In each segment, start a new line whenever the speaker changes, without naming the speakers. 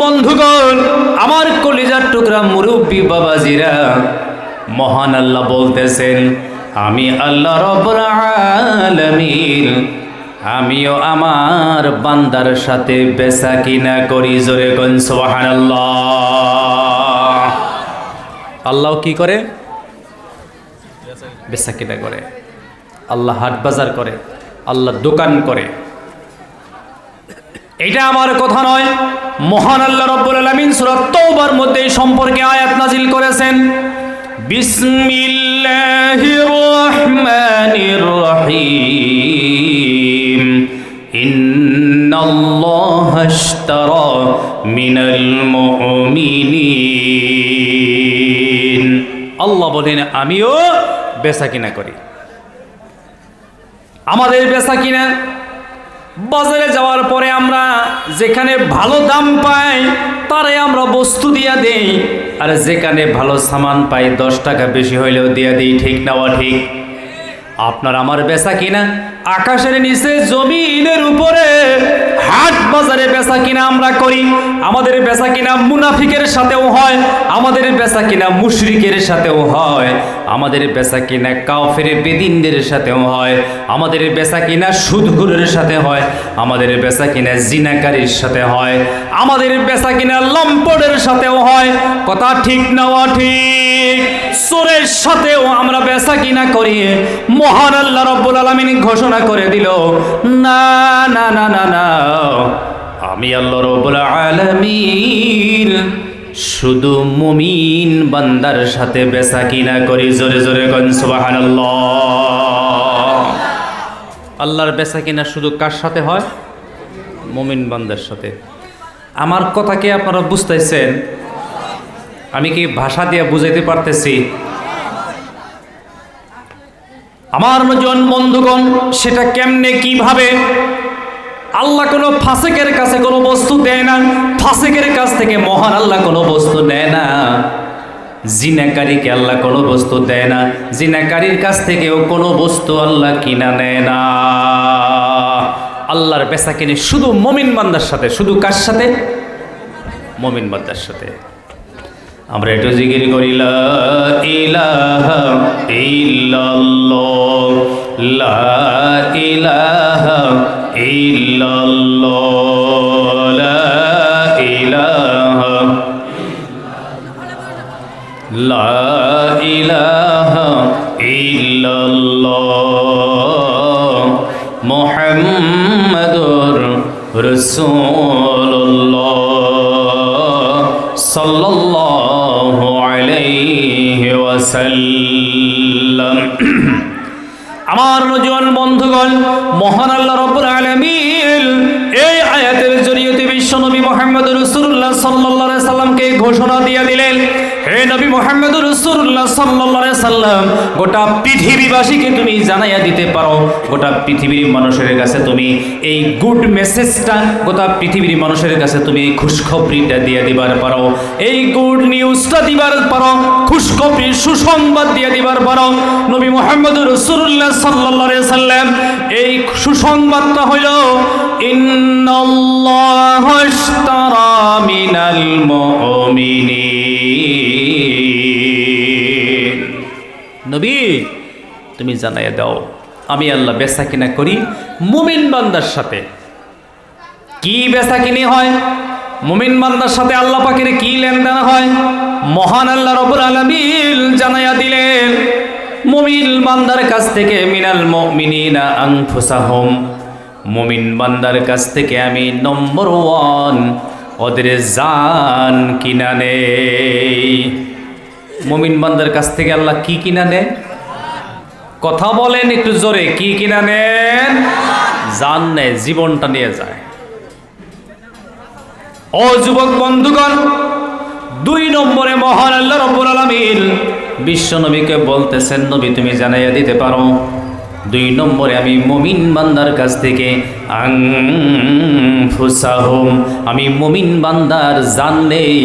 বন্ধুগণ, আমার কলিজার টুকরা মুরব্বী বাবাজিরা, মহান আল্লাহ বলতেছেন, আমি আল্লাহ রব্বুল আলামিন আমিও আমার বান্দার সাথে বেচা কিনা করি। জোরে কোন সুবহানাল্লাহ। আল্লাহ কি করে? বেচা কিনা করে। আল্লাহ হাট বাজার করে, আল্লাহ দোকান করে। এটা আমার কথা নয়, মহান আল্লাহ রব্বুল আলামিন সূরা তাওবার মধ্যে এই সম্পর্কে আয়াত নাজিল করেছেন। বিসমিল্লাহির রহমানির রহিম। ইন্নাল্লাহা আশতারা মিনাল মুমিনিন। আল্লাহ বলেন আমিও বেচা কিনা করি। আমাদের বেচা কিনা বাজারে যাওয়ার পরে আমরা যেখানে ভালো দাম পাই তারে আমরা বস্তু দিয়া দেই, আর যেখানে ভালো সামান পাই 10 টাকা বেশি হইলেও দিয়া দিই। ঠিক না ঠিক? আপনার আমার বেচা কিনা আকাশের নিচে জমিনের উপরে হাট বাজারে বেচা কিনা আমরা করি। আমাদের বেচা কিনা মুনাফিকের সাথেও হয়, আমাদের বেচা কিনা মুশরিকের সাথেও হয়, আমাদের বেচা কিনা কাফের বেদিনদের সাথেও হয়, আমাদের বেচা কিনা সুদখোরের সাথে হয়, আমাদের বেচা কিনা জিনাকারীর সাথে হয়, আমাদের বেচা কিনা লম্পটের সাথেও হয়। কথা ঠিক না ঠিক? চোরের সাথেও আমরা বেচা কিনা করি। মহান আল্লাহ রব্বুল আলামিন ঘোষণা করে দিল, না না না না না, আমি আল্লাহ রব্বুল আলামিন শুধু মুমিন বান্দার সাথে বেচা কিনা করি। জোরে জোরে কোন সুবহানাল্লাহ। আল্লাহর বেচা কিনা শুধু কার সাথে হয়? মুমিন বান্দার সাথে। আমার কথা কি আপনারা বুঝতেছেন? আমি কি ভাষা দিয়ে বুঝাইতে পারতেছি? আমার নজন বন্ধুগণ, সেটা কেমনে কিভাবে? আল্লাহ কোনো ফাসিকের কাছে কোনো বস্তু দেয় না, ফাসিকের কাছ থেকে মহান আল্লাহ কোনো বস্তু নেয় না। জিনাকারীকে আল্লাহ কোনো বস্তু দেয় না, জিনাকারীর কাছ থেকেও কোনো বস্তু আল্লাহ কিনা নেয় না। আল্লাহর বেচা কিনে শুধু মুমিন বান্দার সাথে। শুধু কার সাথে? মুমিন বান্দার সাথে। আমরা একটু জিকির করি, লা ইলাহা ইল্লাল্লাহ, লা ইলাহা ইল্লাল্লাহ, লা ইলাহা, লা ইলাহা ইল্লাল্লাহ, মুহাম্মাদুর রাসূলুল্লাহ সাল্লাল্লাহু আলাইহি ওয়াসাল্লাম। আমার নজন বন্ধুগণ, মহান আল্লাহ রাব্বুল আলামিন এই আয়াতের জরিয়তে বিশ্বনবী মুহাম্মদ রাসূলুল্লাহ সাল্লাল্লাহু আলাইহি সাল্লামকে ঘোষণা দিয়ে দিলেন, হে নবী মুহাম্মদ রাসূলুল্লাহ সাল্লাল্লাহু আলাইহি সাল্লাম, গোটা পৃথিবীবাসীকে তুমি জানাইয়া দিতে পারো, গোটা পৃথিবীর মানুষের কাছে তুমি এই গুড মেসেজটা, গোটা পৃথিবীর মানুষের কাছে তুমি খুশখবরিটা দিয়ে দিবার পারো, এই গুড নিউজটা দিবার পারো, খুশখবরি সুসংবাদ দিয়ে দিবার পারো। নবী মুহাম্মদ রাসূলুল্লাহ সাল্লাল্লাহু আলাইহি সাল্লাম এই সুসংবাদটা হইল, ইন্নাল্লাহা আশতারা মিনাল মুমিনিন। নবী তুমি জানাইয়া দাও, আমি আল্লাহ বেচা কিনা করি মুমিন বান্দার সাথে। কি বেচা কিনি হয়? মুমিন বান্দার সাথে আল্লাহ পাকের কি লেনদেন হয়? মহান আল্লাহ রাব্বুল আলামিন জানাইয়া দিলেন, মুমিন বান্দার কাছ থেকে মিনাল মুমিনিনা আনফুসাহুম, মুমিন বান্দার কাছ থেকে আমি নম্বর 1 ওদের জান কিনা নেই। মুমিন বান্দার কাছ থেকে আল্লাহ কি কিনা নেয়? কথা বলেন একটু জোরে, কি কিনা নেন? জান নেয়, জীবনটা নিয়ে যায়। ও যুবক বন্ধুগণ, 2 নম্বরে মহান আল্লাহ রাব্বুল আলামিন বিশ্ব নবীকে বলতেছেন, নবী তুমি জানাইয়া দিতে পারো, 2 নম্বরে আমি মুমিন বান্দার কাছ থেকে আনফুসাহুম, আমি মুমিন বান্দার জান নেই।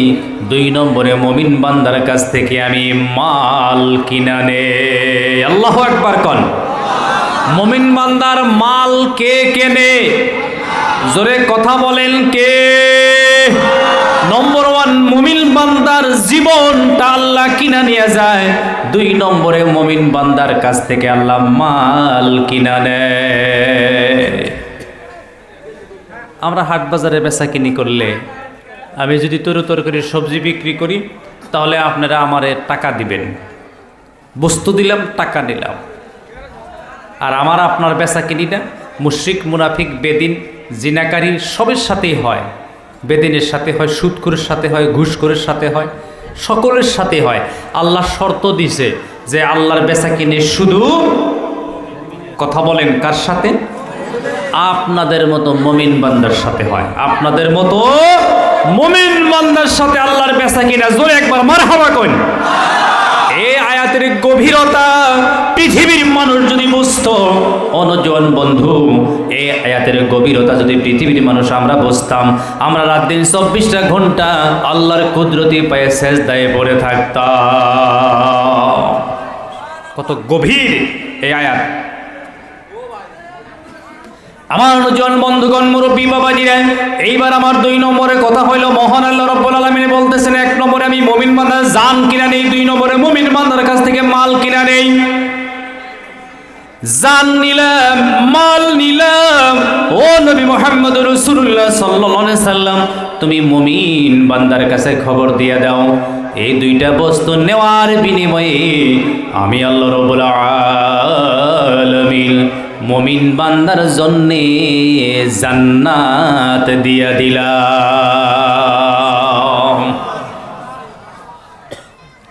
2 নম্বরে মুমিন বান্দার কাছ থেকে আমি মাল কিনা নেই। আল্লাহু আকবার কোন। মুমিন বান্দার মাল কে কেনে? জোরে কথা বলেন, কে? জীবনটা আল্লাহ কিনা নিয়ে যায়, 2 নম্বরে মুমিন বান্দার কাছ থেকে আল্লাহ মাল কিনা নেয়। আমরা হাট বাজারে বেচা কিনি করলে, আমি যদি তরকারি সবজি বিক্রি করি, তাহলে আপনারা আমারে টাকা দিবেন, বস্তু দিলাম, টাকা নিলাম। আর আমার আপনার বেচা কিনিটা মুশরিক, মুনাফিক, বেদিন, জিনাকারী সবের সাথেই হয়। বেদিনের সাথে হয়, সুদখোরের সাথে হয়, ঘুষখোরের সাথে হয়, সকলের সাথে হয়। আল্লাহ শর্ত দিছে যে আল্লাহর বেচা কিনে শুধু, কথা বলেন কার সাথে? আপনাদের মতো মুমিন বান্দার সাথে হয়। আপনাদের মতো মুমিন বান্দার সাথে আল্লাহর বেচা কিনা। জোরে একবার মারহাবা কইন। এই আয়াতের গভীরতা পৃথিবীর মানুষ যদি বুঝতো, অনজন বন্ধু, এই আয়াতের গভীরতা যদি পৃথিবীর মানুষ আমরা বুঝতাম, আমরা রাত দিন 24টা ঘন্টা আল্লাহর কুদরতি পায়ে সেজদায় পড়ে থাকতাম। কত গভীর এই আয়াত। আমার অনুজন বন্ধুগণ, মুরব্বী বাবাজিরা, এইবার আমার 2 নম্বরে কথা হইল, মহান আল্লাহ রাব্বুল আলামিন বলতেছেন, 1 নম্বরে আমি মুমিন বান্দার জান কিনা নেই, 2 নম্বরে মুমিন বান্দার কাছ থেকে মাল কিনা নেই। জান নিলাম, মাল নিলাম। ও নবী মুহাম্মদ রাসূলুল্লাহ সাল্লাল্লাহু আলাইহি সাল্লাম, তুমি মুমিন বান্দার কাছে খবর দিয়ে দাও, এই 2টা বস্তু নেওয়ার বিনিময়ে আমি আল্লাহ রাব্বুল আলামিন মুমিন বান্দার জন্যে জান্নাত দিয়া দিলাম।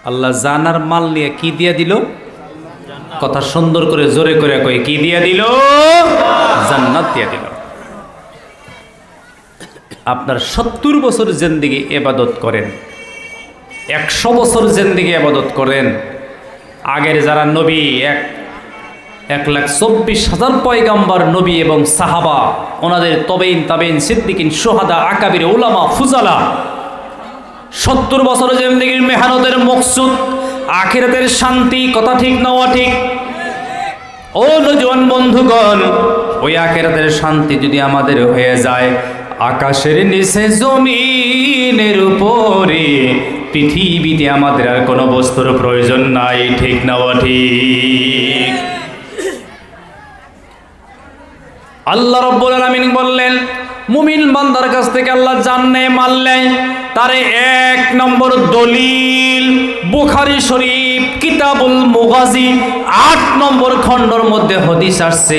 আল্লাহ জানার মাল নিয়ে কি দিয়া দিল? কথা সুন্দর করে জোরে করে কই, কি দিয়া দিল? জান্নাত দিয়া দিল। আপনার 70 বছর জিন্দেগি ইবাদত করেন, 100 বছর জিন্দেগি ইবাদত করেন, আগের যারা নবী 1,24,000 পয়গাম্বার নবী এবং সাহাবা, ওনাদের তবেইন, তাবেইন, সিদ্দিকিন, শুহাদা, আকাবির, উলামা, ফুজালা, 70 বছরের জিন্দেগির মেহনতের মকসুদ আখিরাতের শান্তি। কথা ঠিক না ঠিক? ও নওজোয়ান বন্ধুগণ, ওই আখিরাতের শান্তি যদি আমাদের হয়ে যায়, আকাশের নিচে জমিনের উপরে পৃথিবীতে আমাদের আর কোনো বস্তুর প্রয়োজন নাই। ঠিক না ঠিক? আল্লাহ রাব্বুল আলামিন বললেন, মুমিন বান্দার কাছ থেকে আল্লাহ জান নেয়, মাল নেয়। তারে 1 নম্বর দলিল বুখারী শরীফ কিতাবুল মুগাজি 8 নম্বর খণ্ডের মধ্যে হাদিস আসছে,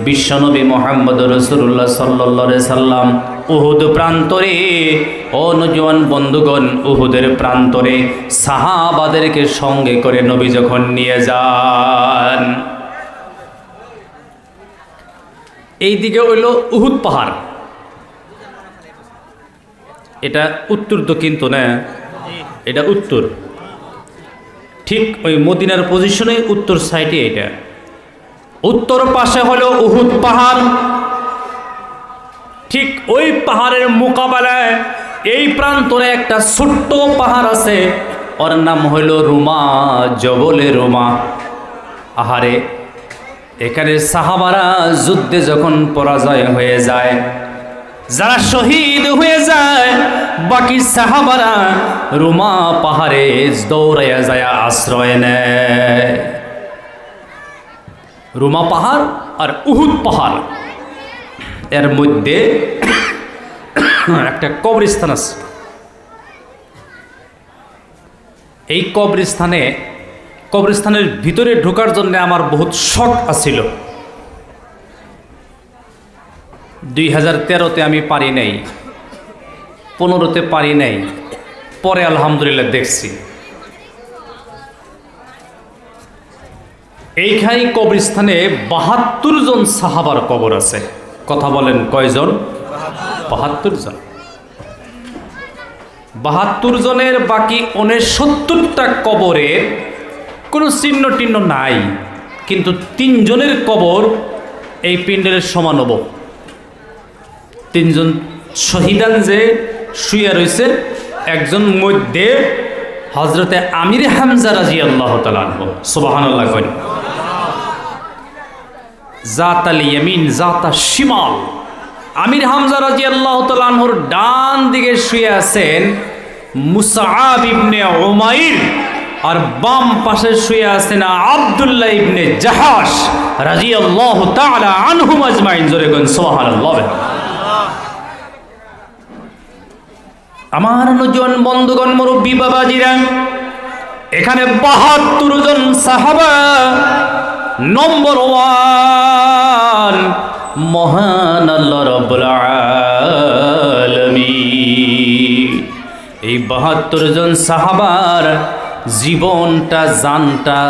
বিশ্বনবী মুহাম্মদ রাসূলুল্লাহ সাল্লাল্লাহু আলাইহি সাল্লাম উহুদ প্রান্তরে, ও নওজোয়ান বন্ধুগণ, উহুদের প্রান্তরে সাহাবাদেরকে সঙ্গে করে নবী যখন নিয়ে যান, এই দিকে হইল উহুদ পাহাড়, এটা উত্তর দক্ষিণ তো না, এটা উত্তর, ঠিক ওই মদিনার পজিশনে উত্তর সাইডে। এটা উত্তর পাশে হলো উহুদ পাহাড়, ঠিক ওই পাহাড়ের মোকাবেলায় এই প্রান্তরে একটা ছোট্ট পাহাড় আছে, ওর নাম হইল রুমা, জবলে রুমা। আহারে, এখানে সাহাবারা যুদ্ধে যখন পরাজয় হয়ে যায়, যারা শহীদ হয়ে যায়, বাকি সাহাবারা রুমা পাহাড়ে দৌড়াইয়া যায় আশ্রয় নেয়। রুমা পাহাড় আর উহুদ পাহাড় এর মধ্যে একটা কবরস্থান আছে। এই কবরস্থানের ভিতরে ঢোকার জন্য আমার বহুত শখ আছিল। 2013-তে আমি পারি নাই, 15-তে পারি নাই, পরে আলহামদুলিল্লাহ দেখছি। এইখানে কবরস্থানে 72 জন সাহাবার কবর আছে। কথা বলেন কয়জন? 72 জন। 72 জনের বাকি 69টা কবরের কোনো চিহ্ন টিহ্ন নাই, কিন্তু 3 জনের কবর এই পিণ্ডের সমান হব। 3 জন শহীদান যে শুয়ে রয়েছে, একজন মধ্যে হযরতে আমির হামজা রাদিয়াল্লাহু তাআলা আনহু, সুবহানাল্লাহ কইন। জাতাল ইয়ামিন জাতা শিমাল, আমির হামজা রাদিয়াল্লাহু তাআলা আনহুর ডান দিকে শুয়ে আছেন মুসআব ইবনে উমাইর, আর বাম পাশে শুয়ে আছেন আব্দুল্লাহ ইবনে জাহাশ রাদিয়াল্লাহু তাআলা আনহুম আজমাইন। জোরে কোন সুবহানাল্লাহ। আমার নজন বন্ধুগণ, মুরব্বী বাবাজিরা, এখানে ৭২ জন সাহাবা। নম্বর 1 মহান আল্লাহ রাব্বুল আলামিন। এই ৭২ জন সাহাবার জীবনটা জানটা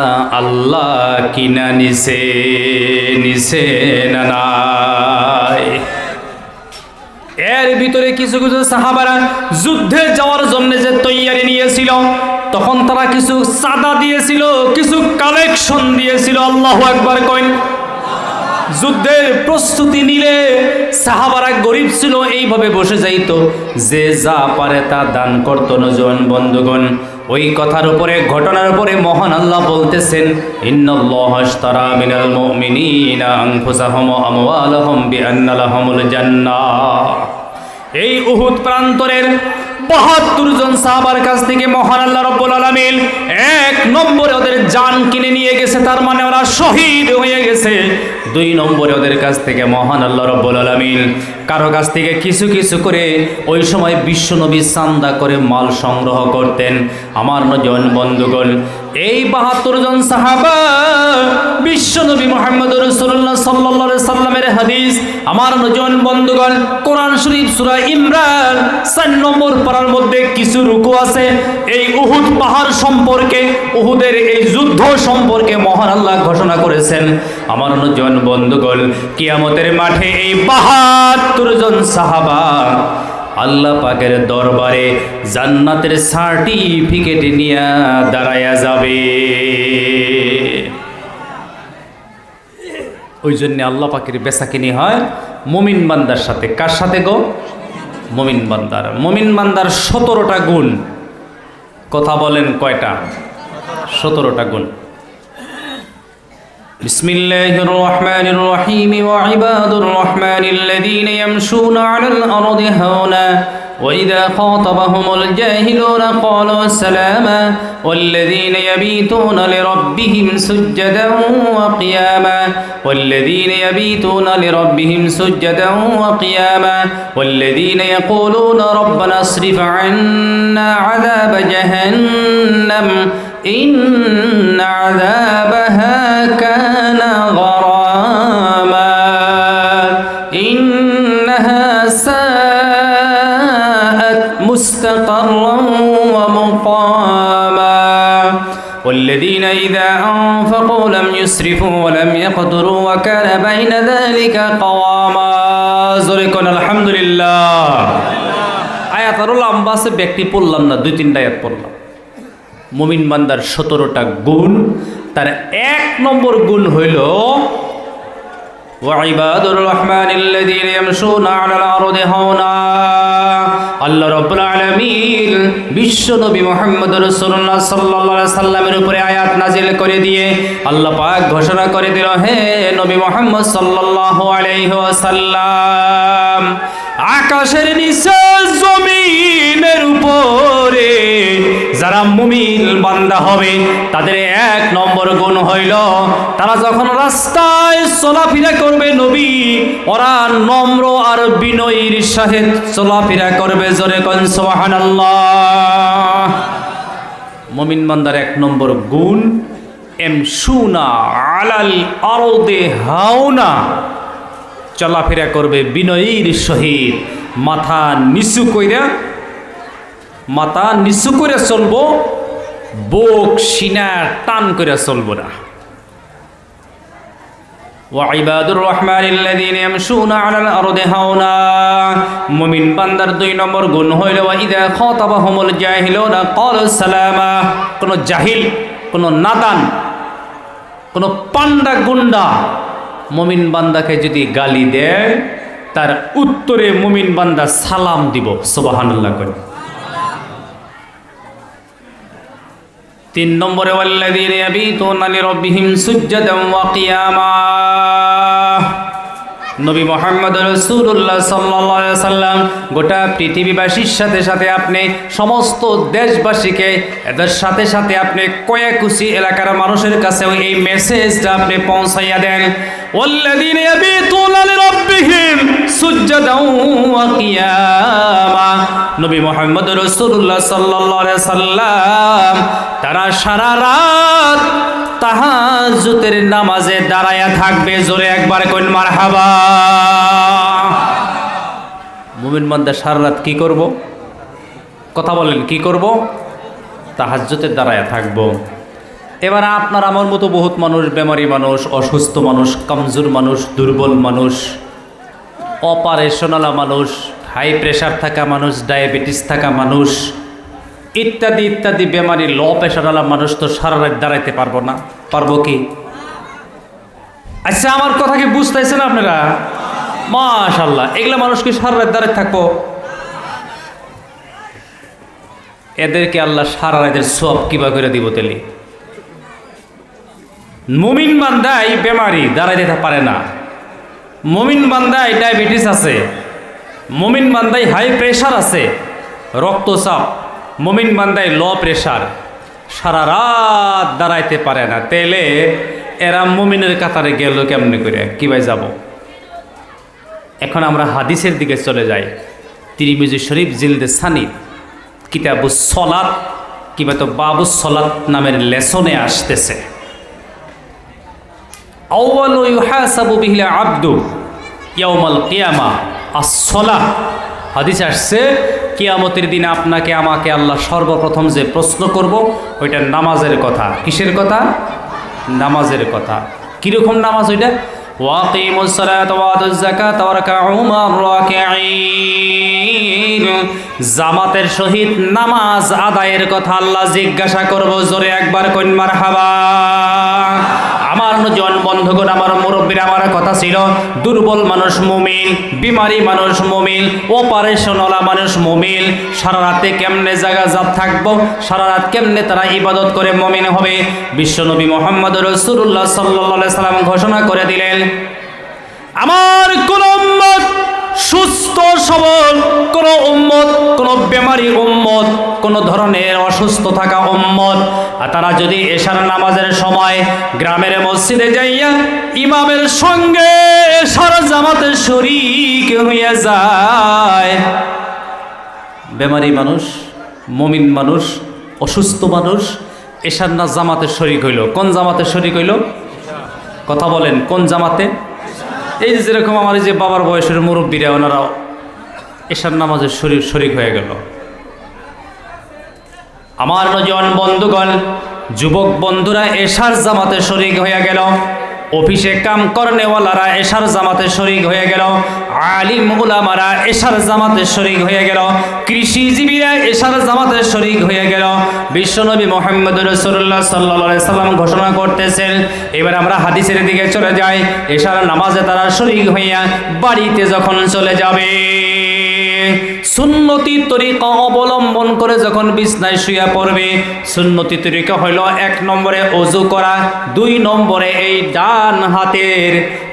আল্লাহ কিনা নিছে না নাই? এর ভিতরে কিছু কিছু সাহাবারা যুদ্ধে যাওয়ার জন্য যে তৈয়ারি নিয়েছিল, তখন তারা কিছু চাঁদা দিয়েছিল, কিছু কালেকশন দিয়েছিল। আল্লাহু আকবার কইন। যুদ্ধের প্রস্তুতি নিলে সাহাবারা গরিব ছিল, এইভাবে বসে যাইতো, যে যা পারে তা দান করতো। নজওয়ান বন্ধুগণ, ওই কথার উপরে, ঘটনার উপরে মহান আল্লাহ বলতেছেন, ইন্নাল্লাহা আশতারা মিনাল মুমিনিনা আনফুসাহুম ওয়া আমওয়ালাহুম বিআন্না লাহুমুল জান্নাহ। এই উহুদ প্রান্তরের ৭২ জন সাহাবার কাছ থেকে মহান আল্লাহ রাব্বুল আলামিন ১ নম্বরে ওদের জান কিনে নিয়ে গেছে, তার মানে ওরা শহীদ হয়ে গেছে। ২ নম্বরে ওদের কাছ থেকে মহান আল্লাহ রাব্বুল আলামিন কারো কাছ থেকে কিছু কিছু করে ওই সময় বিশ্বনবী চান্দা করে মাল সংগ্রহ করতেন। আমার নজন বন্ধুগণ, এই ৭২ জন সাহাবা বিশ্বনবী মুহাম্মদুর রাসূলুল্লাহ সাল্লাল্লাহু আলাইহি সাল্লামের হাদিস। আমার নজন বন্ধুগণ, কোরআন শরীফ সূরা ইমরান ৪ নম্বর পারার মধ্যে কিছু রুকু আছে এই উহুদ পাহাড় সম্পর্কে, উহুদের এই যুদ্ধ সম্পর্কে মহান আল্লাহ ঘোষণা করেছেন। আমার নজন বন্ধুগণ, কিয়ামতের মাঠে এই ৭২ জন সাহাবা আল্লাহ পাকের দরবারে জান্নাতের সার্টিফিকেট নিয়ে দাঁড়ায়া যাবে। ওই জন্য আল্লাহ পাকের বেচাকিনি হয় মুমিন বান্দার সাথে। কার সাথে গো? মুমিন বান্দার। মুমিন বান্দার ১৭টা গুণ। কথা বলেন কয়টা? ১৭টা গুণ। বিসমিল্লাহির রহমানির রহিম। ওয়া ইবাদুর রহমানিল্লাযীনা ইয়ামশুনা আলাল আরদি হাওনা ওয়া ইযা খাতাবাহুমুল জাহিলুনা ক্বালু সালামা ওয়াল্লাযীনা ইয়াবিতুনা লিরাব্বিহিম সুজদান ওয়া কিয়ামা ওয়াল্লাযীনা ইয়াবিতুনা লিরাব্বিহিম সুজদান ওয়া কিয়ামা ওয়াল্লাযীনা ইয়াকুলুনা রাব্বানা আসরিফ আন্না আযাবা জাহান্নাম إن عذابها كان غراما إنها ساءت مستقرا ومقاما والذين إذا أنفقوا لم يسرفوا ولم يقتروا وكان بين ذلك قواما زركن الحمد لله আয়াত আরো লম্বা আছে, ব্যক্তি পড়লাম না, ২-৩টা আয়াত পড়লাম। মুমিন বান্দার ১৭টা গুণ। তার ১ নম্বর গুণ হইল ওয়া ইবাদুর রহমানিল্লাযীনা ইয়ামশুনা আলাল আরদি হাওনা। আল্লাহ রাব্বুল আলামিন বিশ্বনবী মুহাম্মদ রাসূলুল্লাহ সাল্লাল্লাহু আলাইহি সাল্লামের উপরে আয়াত নাজিল করে দিয়ে আল্লাহ পাক ঘোষণা করে দিল, হে নবী মুহাম্মদ সাল্লাল্লাহু আলাইহি ওয়াসাল্লাম, আকাশের নিচে জমিনের উপরে যারা মুমিন বান্দা হবে তাদের ১ নম্বর গুণ হইল, তারা যখন রাস্তায় চলাফেরা করবে নবী, ওরা নম্র আর বিনয়ীর সাথে চলাফেরা করবে। জোরে কোন সুবহানাল্লাহ। মুমিন বান্দার ১ নম্বর গুণ এমশুনা আলাল আরদি হাওনা, চলাফেরা করবে বিনয়ীর সহিত, মাথা নিচু করে চলবো, বুক সিনা টান করে চলবো না। ওয়া ইবাদুর রহমানিল্লাযীনা ইয়ামশুনা আলাল আরদি হাওনা। মুমিন বান্দার ২ নম্বর গুণ হইল ওয়া ইযা খাতাবাহুমুল জাহিলুনা ক্বালু সালামা। কোন জাহিল, কোন নাদান, কোন পান্ডা গুন্ডা মুমিন বান্দাকে যদি গালি দেয়, তার উত্তরে মুমিন বান্দা সালাম দিব। সুবহানাল্লাহ কই। ৩ নম্বরে ওয়াল্লাযীনা ইয়াবিতুনা লিরাব্বিহিম সুজদান ওয়া কিয়ামা। নবী মুহাম্মদ রাসূলুল্লাহ সাল্লাল্লাহু আলাইহি সাল্লাম গোটা পৃথিবীবাসীর সাথে সাথে আপনি সমস্ত দেশবাসীকে এদের সাথে সাথে আপনি কয়াকুচি এলাকার মানুষের কাছেও এই মেসেজটা আপনি পৌঁছাইয়া দেন। ওয়াল্লাযীনা ইয়াবিতুনা লিরাব্বিহিম সুজদান ওয়া কিয়ামা। নবী মুহাম্মদ রাসূলুল্লাহ সাল্লাল্লাহু আলাইহি সাল্লাম তারা সারা রাত তাহাজ্জুদের নামাজে দাঁড়ায়া থাকবে। জোরে একবার কোন মারহাবা। মুমিন বান্দা সারা রাত কি করব? কথা বলেন, কি করব? তাহাজ্জুদের দাঁড়ায়া থাকবো। এবার আপনার আমার মতো বহুত মানুষ, বেমারি মানুষ, অসুস্থ মানুষ, কমজোর মানুষ, দুর্বল মানুষ, অপারেশনালা মানুষ, হাই প্রেশার থাকা মানুষ, ডায়াবেটিস থাকা মানুষ, ইত্যাদি ইত্যাদি বেমারি, লো প্রেশারওয়ালা মানুষ তো সারা রাত দাঁড়াইতে পারবো না। পারবো কি? আচ্ছা, আমার কথা কি বুঝতেছেন আপনারা? মাশাআল্লাহ। এগুলা মানুষ কি সারা রাত দাঁড়াই থাকবো? এদেরকে আল্লাহ সারা রাতের সওয়াব কিবা করে দিব তেলি? মুমিন বান্দাই বেমারি, দাঁড়াইতে পারে না। মুমিন বান্দাই ডায়াবেটিস আছে, মুমিন বান্দাই হাই প্রেশার আছে, রক্তচাপ, মুমিন বান্দাই লো প্রেশার, সারা রাত দাঁড়াইতে পারে না। তেলে এরা মুমিনের কাতারে গেল কেমনে করে, কিভাবে যাব? এখন আমরা হাদিসের দিকে চলে যাই। তিরমিজি শরীফ জিলদে সানি কিতাবুস সলাত কিংবা তো বাবুস সলাত নামের লেসনে আসতেছে, আউয়ালু ইউহাসাবু বিহিল আবদু ইয়াউমাল কিয়ামা আস-সালাহ। হাদিস আসছে কিয়ামতের দিন আপনাকে আমাকে আল্লাহ সর্বপ্রথম যে প্রশ্ন করব ওইটা নামাজের কথা। কিসের কথা? নামাজের কথা। কিরকম নামাজ ওইটা? ওয়াকিমুস সালাতা ওয়া আতুজ যাকাতা ওয়ারকাউ মা'র রাকিঈন। জামাতের সহিত নামাজ আদায়ের কথা আল্লাহ জিজ্ঞাসা করব। জোরে একবার কইন মারহাবা। আমার নজন বন্ধুগণ, আমার মুরব্বীরা, আমার কথা ছিল দুর্বল মানুষ মুমিন, বিমারি মানুষ মুমিন, অপারেশনওয়ালা মানুষ মুমিন। সারা রাতে কেমনে জায়গা জাত থাকবো, সারা রাত কেমনে তারা ইবাদত করে মুমিন হবে? বিশ্বনবী মুহাম্মদ রাসূলুল্লাহ সাল্লাল্লাহু আলাইহি সাল্লাম ঘোষণা করে দিলেন, আমার কোন উম্মত সুস্থ সবল, কোন উম্মত, কোন বেমারি উম্মত, কোন ধরনের অসুস্থ থাকা উম্মত, আর তারা যদি এশার নামাজের সময় গ্রামের মসজিদে যাইয়া ইমামের সঙ্গে এশার জামাতে শরীক হইয়া যায়, বেমারি মানুষ, মুমিন মানুষ, অসুস্থ মানুষ এশার না জামাতে শরীক হইল। কোন জামাতে শরীক হইল? কথা বলেন, কোন জামাতে? এই যেরকম আমার যে বাবার বয়সের মুরব্বীরা, ওনারা এশার নামাজের শরীক হয়ে গেল। আমার নজন বন্ধুগণ, যুবক বন্ধুরা এশার জামাতে শরীক হয়ে গেল, অফিসে কাম করনেওয়ালারা এশার জামাতে শরীক হয়ে গেল, আলিম উলামারা এশার জামাতে শরীক হয়ে গেল, কৃষিজীবীরা এশার জামাতে শরীক হয়ে গেল। বিশ্বনবী মুহাম্মদ রাসূলুল্লাহ সাল্লাল্লাহু আলাইহি সাল্লাম ঘোষণা করতেছেন। এবার আমরা হাদিসের দিকে চলে যাই। এশার নামাজে তারা শরীক হইয়া বাড়িতে যখন চলে যাবে, সুন্নতি তরিকা অবলম্বন করে যখন বিছনায় শুয়ে পড়বে, সুন্নতি তরিকা হইল 1 নম্বরে ওযু করা, 2 নম্বরে এই ডান হাতের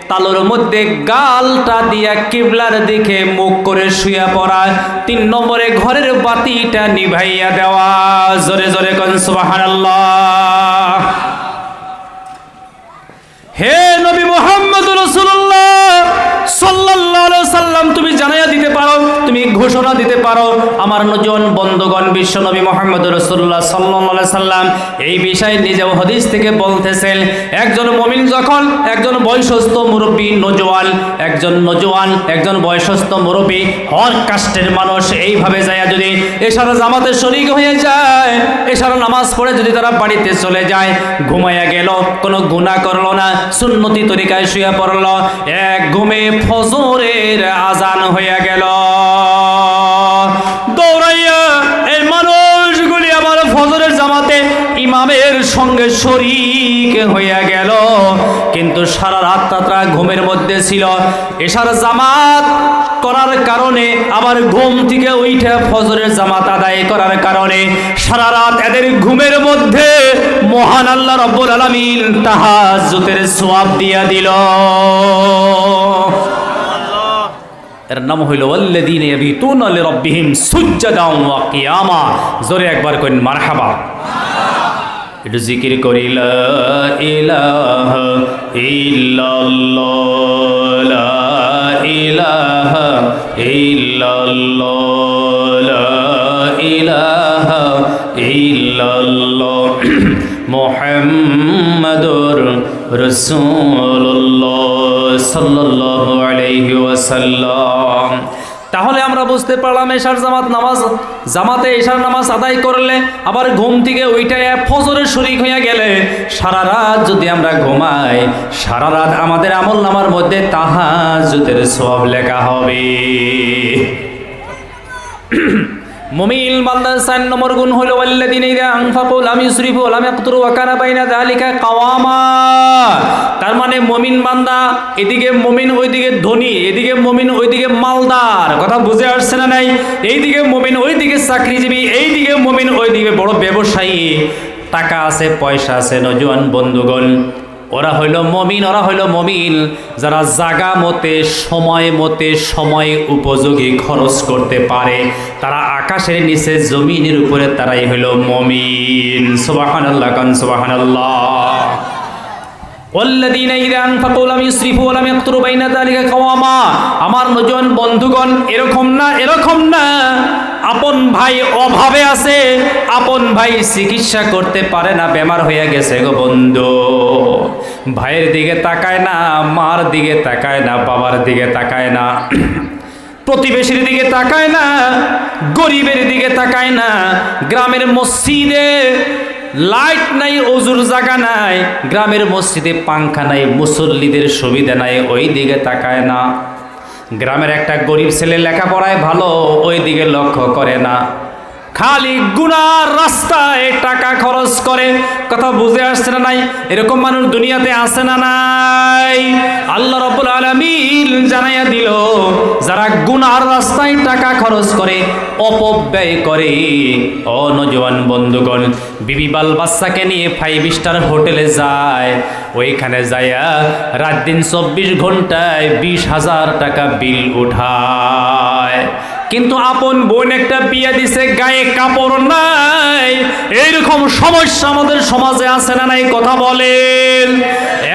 তালুর মধ্যে গালটা দিয়া কিবলার দিকে মুখ করে শুয়ে পড়া, 3 নম্বরে ঘরের বাতিটা নিভাইয়া দেওয়া। জোরে জোরে কোন সুবহানাল্লাহ। হে নবী মুহাম্মদ রাসূলুল্লাহ সাল্লাল্লাহু আলাইহি সাল্লাম, তুমি জানাইয়া দিতে পারো, তুমি ঘোষণা দিতে পারো। আমার নজন বন্ধুগণ, বিশ্ব নবী মুহাম্মদ রাসূলুল্লাহ সাল্লাল্লাহু আলাইহি সাল্লাম এই বিষয়ে নিজেও হাদিস থেকে বলতেছেন, একজন মুমিন যখন একজন বয়সস্থ মুরব্বী নওজোয়ান, একজন বয়সস্থ মুরব্বী হর কাস্টের মানুষ এইভাবে যায় যদি এশার জামাতে শরীক হয়ে যায়, এশার নামাজ পড়ে যদি তারা বাড়িতে চলে যায়, ঘুমাইয়া গেল, কোনো গুনাহ করলো না, সুন্নতি তরিকায় শুয়ে পড়ল, এক ঘুমে ফজরের আজান হয়ে গেল, দৌড়াইয়া এই মানুষগুলি আমার ফজরের জামাতে ইমামের সঙ্গে শরীক হইয়া গেল। কিন্তু সারা রাত তারা ঘুমের মধ্যে ছিল। এশার জামাত করার কারণে, আবার ঘুম থেকে উঠে ফজরের জামাত আদায় করার কারণে সারা রাত এদের ঘুমের মধ্যে মহান আল্লাহ রাব্বুল আলামিন তাহাজ্জুদের সওয়াব দিয়া দিল। এর নাম হইল ওয়াল্লাযীনা ইয়াবিতুনা লিরাব্বিহিম সুজদান ওয়া কিয়ামা। জোরে একবার কইন মারহাবা। একটু জিকির করি লা ইলাহা ইল্লাল্লাহ, লা ইলাহা ইল্লাল্লাহ, লা ইলাহা ইল্লাল্লাহ মুহাম্মাদুর রাসূলুল্লাহ সাল্লাল্লাহু আলাইহি ওয়াসাল্লাম। তাহলে আমরা বুঝতে পারলাম এশার জামাতে এশার নামাজ আদায় করলে আবার ঘুম থেকে ওইটায় ফজরের শরীক হইয়া গেলে সারা রাত যদি আমরা ঘুমাই, সারা রাত আমাদের আমলনামার মধ্যে তাহাজ্জুদের সওয়াব লেখা হবে। মুমিন বান্দার 4 নম্বর গুণ হলো ওয়াল্লাযীনা ইযা আনফাকু লাম ইউসরিফু ওয়া লাম ইয়াকতুরু ওয়া কানা বাইনা যালিকা কাওয়ামা। তার মানে মুমিন বান্দা এদিকে মুমিন, ওইদিকে ধনী, এদিকে মুমিন, ওইদিকে মালদার। কথা বুঝে আসছে না নাই? এইদিকে মুমিন, ওইদিকে চাকরিজীবী, এইদিকে মুমিন, ওইদিকে বড় ব্যবসায়ী, টাকা আছে, পয়সা আছে। নওজোয়ান বন্ধুগণ, ওরা হইল মুমিন, ওরা হইল মুমিন যারা জাগা মতে, সময় মতে, সময় উপযোগী খরচ করতে পারে। তারা আকাশের নিচে, জমিনের উপরে, তারাই হইল মুমিন। সুবহানাল্লাহ, কান সুবহানাল্লাহ। ওয়াল্লাযীনা ইযা আনফাকু লাম ইউসরিফু ওয়া লাম ইয়াকতুরু বাইনা যালিকা কাওয়ামা। আমার নওজোয়ান বন্ধুগণ, এরকম না, এরকম না। আপন ভাই অভাবে আছে, আপন ভাই চিকিৎসা করতে পারে না, বেমার হয়ে গেছে গো বন্ধু। ভাইয়ের দিকে তাকায় না, মার দিকে তাকায় না, বাবার দিকে তাকায় না, প্রতিবেশীর দিকে তাকায় না, গরিবের দিকে তাকায় না। গ্রামের মসজিদে লাইট নাই, ওজুর জায়গা নাই, গ্রামের মসজিদে পাংখা নাই, মুসল্লিদের সুবিধা নাই, ওই দিকে তাকায় না। গ্রামের একটা গরিব ছেলে লেখাপড়ায় ভালো, ওই দিকে লক্ষ্য করে না, খালি গুনার রাস্তায় টাকা খরচ করে। কথা বুঝে আসছে না নাই? এরকম মানুষ দুনিয়াতে আছে না নাই? আল্লাহ রাব্বুল আলামিন জানাইয়া দিল, যারা গুনার রাস্তায় টাকা খরচ করে, অপব্যয় করে, ও নওজোয়ান বন্ধুগণ, বিবি বাল বাচ্চাকে নিয়ে 5 স্টার হোটেলে যায়, ওইখানে যাইয়া রাত দিন 24 ঘন্টায় 20,000 টাকা বিল উঠায়। কিন্তু আপন বোন একটা বিয়ে দিছে, গায়ে কাপড় নাই। এইরকম সমস্যা আমাদের সমাজে আছে না নাই? কথা বলেন।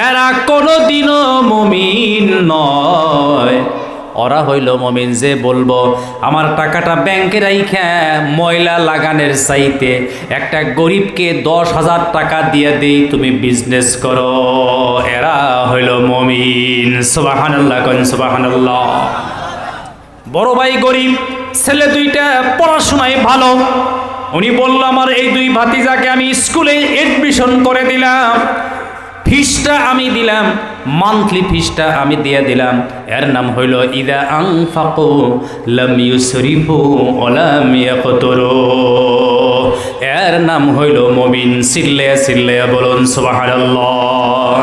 এরা কোনোদিনও মুমিন নয়। ওরা হইল মুমিন যে বলবো আমার টাকাটা ব্যাংকে রাইখা ময়লা লাগানের চাইতে একটা গরিবকে 10,000 টাকা দিয়ে দেই, তুমি বিজনেস করো। এরা হইল মুমিন। সুবহানাল্লাহ, কোন সুবহানাল্লাহ। বড় ভাই গরিব, ছেলে 2টা পড়াশোনায় ভালো। উনি বলল আমার এই 2 ভাতিজাকে আমি স্কুলে এডমিশন করে দিলাম, ফিসটা আমি দিলাম, মান্থলি ফিসটা আমি দিয়ে দিলাম। এর নাম হইল ইদা আনফাকু লাম ইউসরিফু ওয়া লাম ইয়াকতুরু। এর নাম হইল মুমিন। চিল্লায়া চিল্লায়া বলুন সুবহানাল্লাহ।